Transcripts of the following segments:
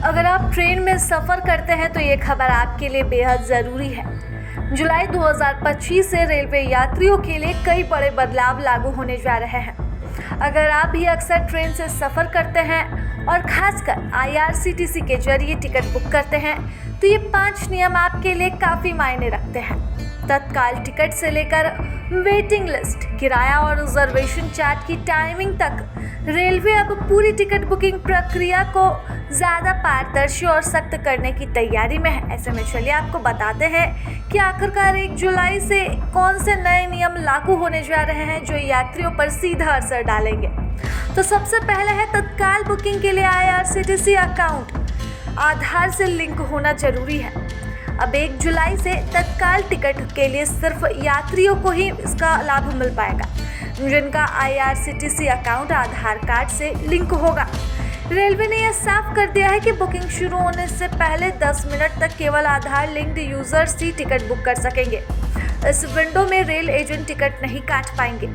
अगर आप ट्रेन में सफ़र करते हैं तो ये खबर आपके लिए बेहद ज़रूरी है। जुलाई 2025 से रेलवे यात्रियों के लिए कई बड़े बदलाव लागू होने जा रहे हैं। अगर आप भी अक्सर ट्रेन से सफ़र करते हैं और खासकर IRCTC के जरिए टिकट बुक करते हैं तो ये 5 नियम आपके लिए काफ़ी मायने रखते हैं। तत्काल टिकट से लेकर वेटिंग लिस्ट, किराया और रिजर्वेशन चार्ट की टाइमिंग तक रेलवे अब पूरी टिकट बुकिंग प्रक्रिया को ज़्यादा पारदर्शी और सख्त करने की तैयारी में है। ऐसे में चलिए आपको बताते हैं कि आखिरकार 1 जुलाई से कौन से नए नियम लागू होने जा रहे हैं जो यात्रियों पर सीधा असर डालेंगे। तो सबसे पहले है तत्काल बुकिंग के लिए IRCTC अकाउंट आधार से लिंक होना जरूरी है। अब 1 जुलाई से तत्काल टिकट के लिए सिर्फ यात्रियों को ही इसका लाभ मिल पाएगा जिनका IRCTC अकाउंट आधार कार्ड से लिंक होगा। रेलवे ने यह साफ कर दिया है कि बुकिंग शुरू होने से पहले 10 मिनट तक केवल आधार लिंक्ड यूजर्स ही टिकट बुक कर सकेंगे। इस विंडो में रेल एजेंट टिकट नहीं काट पाएंगे।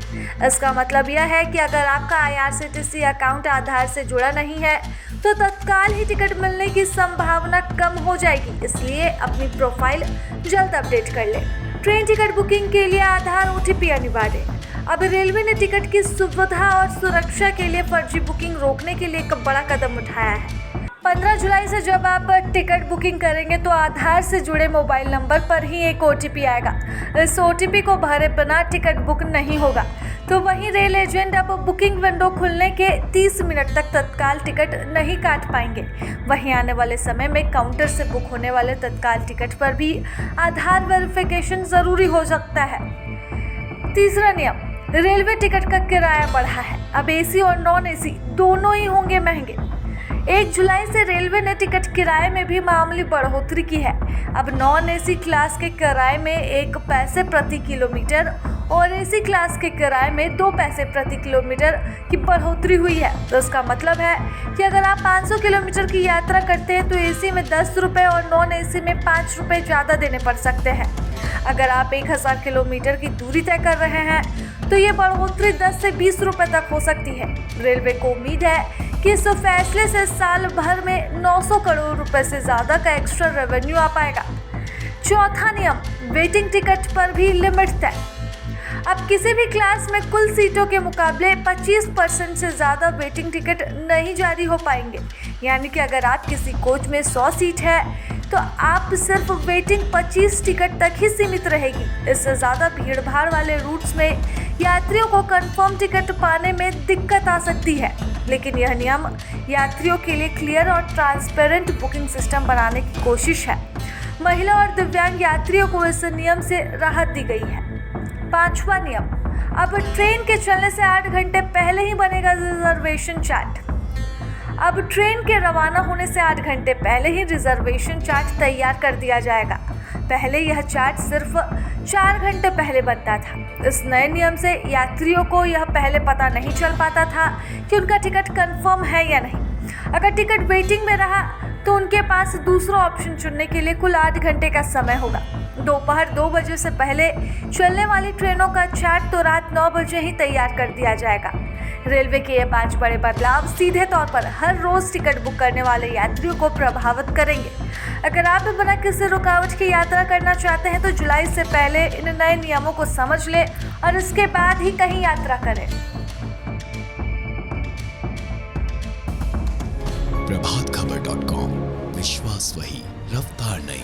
इसका मतलब यह है कि अगर आपका IRCTC अकाउंट आधार से जुड़ा नहीं है तो तत्काल ही टिकट मिलने की संभावना कम हो जाएगी। इसलिए अपनी प्रोफाइल जल्द अपडेट कर लें। ट्रेन टिकट बुकिंग के लिए आधार OTP अनिवार्य। अब रेलवे ने टिकट की सुविधा और सुरक्षा के लिए फर्जी बुकिंग रोकने के लिए एक बड़ा कदम उठाया है। 15 जुलाई से जब आप टिकट बुकिंग करेंगे तो आधार से जुड़े मोबाइल नंबर पर ही एक OTP आएगा। इस OTP को भरे बिना टिकट बुक नहीं होगा। तो वहीं रेल एजेंट अब बुकिंग विंडो खुलने के 30 मिनट तक तत्काल टिकट नहीं काट पाएंगे। वहीं आने वाले समय में काउंटर से बुक होने वाले तत्काल टिकट पर भी आधार वेरिफिकेशन जरूरी हो सकता है। तीसरा नियम, रेलवे टिकट का किराया बढ़ा है। अब AC और नॉन AC दोनों ही होंगे महंगे। 1 जुलाई से रेलवे ने टिकट किराए में भी मामूली बढ़ोतरी की है। अब नॉन AC क्लास के किराए में 1 पैसे प्रति किलोमीटर और AC क्लास के किराए में 2 पैसे प्रति किलोमीटर की बढ़ोतरी हुई है। तो इसका मतलब है कि अगर आप 500 किलोमीटर की यात्रा करते हैं तो AC में 10 रुपये और नॉन AC में 5 रुपये ज़्यादा देने पड़ सकते हैं। अगर आप 1000 किलोमीटर की दूरी तय कर रहे हैं तो ये बढ़ोतरी 10 से 20 रुपये तक हो सकती है। रेलवे को उम्मीद है कि इस फैसले से साल भर में 900 करोड़ रुपए से ज़्यादा का एक्स्ट्रा रेवेन्यू आ पाएगा। चौथा नियम, वेटिंग टिकट पर भी लिमिट तय। अब किसी भी क्लास में कुल सीटों के मुकाबले 25% से ज़्यादा वेटिंग टिकट नहीं जारी हो पाएंगे। यानी कि अगर आप किसी कोच में 100 सीट है तो आप सिर्फ वेटिंग 25 टिकट तक ही सीमित रहेगी। इससे ज़्यादा भीड़ भाड़ वाले रूट्स में यात्रियों को कंफर्म टिकट पाने में दिक्कत आ सकती है। लेकिन यह नियम यात्रियों के लिए क्लियर और ट्रांसपेरेंट बुकिंग सिस्टम बनाने की कोशिश है। महिला और दिव्यांग यात्रियों को इस नियम से राहत दी गई है। 5वां नियम, अब ट्रेन के चलने से 8 घंटे पहले ही बनेगा रिजर्वेशन चार्ट। अब ट्रेन के रवाना होने से 8 घंटे पहले ही रिजर्वेशन चार्ट तैयार कर दिया जाएगा। पहले यह चार्ट सिर्फ 4 घंटे पहले बनता था। इस नए नियम से यात्रियों को यह पहले पता नहीं चल पाता था कि उनका टिकट कंफर्म है या नहीं। अगर टिकट वेटिंग में रहा तो उनके पास दूसरा ऑप्शन चुनने के लिए कुल 8 घंटे का समय होगा। दोपहर 2 बजे से पहले चलने वाली ट्रेनों का चार्ट तो रात 9 बजे ही तैयार कर दिया जाएगा। रेलवे के ये 5 बड़े बदलाव सीधे तौर पर हर रोज टिकट बुक करने वाले यात्रियों को प्रभावित करेंगे। अगर आप बिना किसी रुकावट की यात्रा करना चाहते हैं तो जुलाई से पहले इन नए नियमों को समझ लें और इसके बाद ही कहीं यात्रा करें। प्रभातखबर.com, विश्वास वही, रफ्तार नहीं।